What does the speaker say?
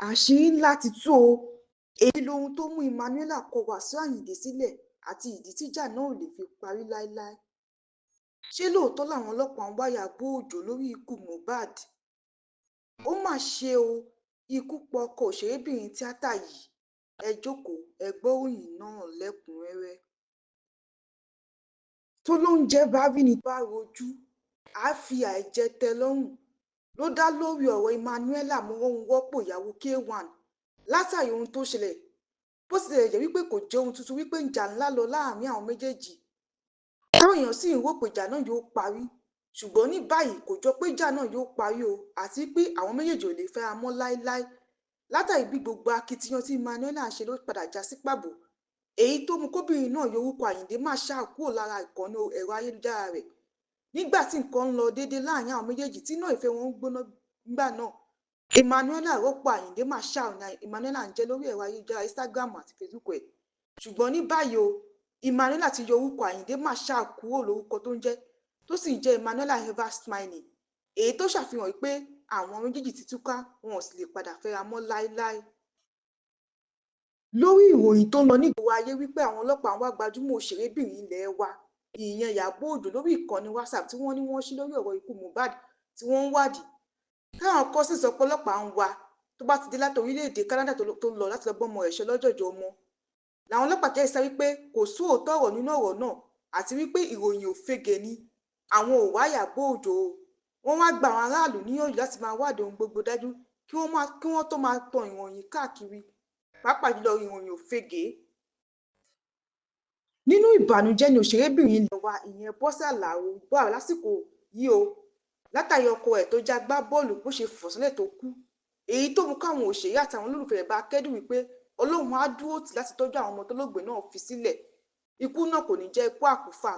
àṣírí ńlá ti tú o. èyí lohun tó mú Emmanuel kọ Wasiu Ayinde sílẹ̀ àti ìdí tíjà náà ò lè fi parí láéláé. ṣé lóòótọ́ làwọn ọlọ́pàá ń wá Ìyábọ̀ Òjó lórí ikú Mohbad? ó mà ṣe o, ikú pa ọkọ òṣèrébìnrin tíátà yìí. ẹ jókòó ẹ gbọ́ ìròyìn náà lẹ́kùnúnrẹ́rẹ́. tó lóúnjẹ bá rí ni bá rojú á fi àìjẹ tẹ́ lọ́rùn ló dá lórí ọ̀rọ̀ Emmanuel Amóhùnrọ́pò ìyàwó K1 látàrí ohun tó ṣẹlẹ̀. bó tilẹ̀ jẹ́ wípé kò jẹ́ ohun tuntun wípé ìjà ńlá lọ láàrin àwọn méjèèjì, táwọn èèyàn sì ń rò pé ìjà náà yóò parí, ṣùgbọ́n ní báyìí kò jọ pé ìjà náà yóò parí o, àti pé àwọn méjèèjì ò lè fẹ́ra mọ́ láéláé látàrí bí gbogbo akitiyan tí Emmanuel ṣe ló padà já sí pàbó, èyí tó mú kóbìnrin náà yọ orúkọ Àyìndé Marshal kúrò lára ìkànnì ẹ̀rọ ayélujára rẹ̀ nígbà tí nǹkan ń lọ déédéé láàrin àwọn méjèèjì tí náà ìfẹ́ wọn ń gbóná nígbà náà. Emmanuel rọ́pò Àyìndé Marshal ní Emmanuel ń jẹ́ lórí ẹ̀rọ ayélujára Instagram àti Facebook ẹ̀, ṣùgbọ́n ní báyìí o, Emmanuel ti yọ orúkọ Àyìndé Marshal kúrò lórúkọ tó ń jẹ́, tó sì ń jẹ́ Emmanuel Ever Smiling, èyí tó ṣàfihàn pé àwọn méjèèjì ti túká, wọn ò sì lè padà fẹ́ra mọ́ láéláé. lórí ìròyìn tó ń lọ nígboro ayé wípé àwọn ọlọ́pàá ń wá gbajúmọ̀ òṣèrébìnrin ilẹ̀ wa ìyẹn Ìyábọ̀ Òjó lórí ìkànnì WhatsApp tí wọ́n ní wọ́n ṣí lórí ọ̀rọ̀ ikú Mohbad tí wọ́n ń wádìí, káwọn kan sì sọ pé ọlọ́pàá ń wá tó bá ti dé láti orílẹ̀-èdè Canada tó ń lọ láti lọ bọ́mọ rẹ̀ ṣe lọ́jọ́jọ́ ọmọ. làwọn ọlọ́pàá jẹ́ sọ wípé kò sí òótọ́ ọ̀rọ̀ nínú ọ̀rọ̀ náà àti wípé ìròyìn òfegè ni, àwọn ò wá Ìyábọ̀ Òjó o. wọ́n wá gba àwọn aráàlú níyànjú láti máa wádìí ohun gbogbo dájú kí wọ́n tó máa tan ìròyìn káàkiri, pàápàá jùlọ ìròyìn òfegè. nínú ìbànújẹ́ ni òṣèrébìnrin ilẹ̀ wa ìyẹn Bọ́sẹ̀ Àlàó wà lásìkò yìí o, látàrí ọkọ ẹ̀ tó já gbá bọ́ọ̀lù bó ṣe fò sílẹ̀ tó kú, èyí tó mú káwọn òṣèré àtàwọn olólùfẹ́ rẹ̀ bá kẹ́dùn wípé Ọlọ́run á dúró tì láti tọ́jú àwọn ọmọ tó lóògbé náà fi sílẹ̀. ikú náà kò ní jẹ́ ikú àkúfà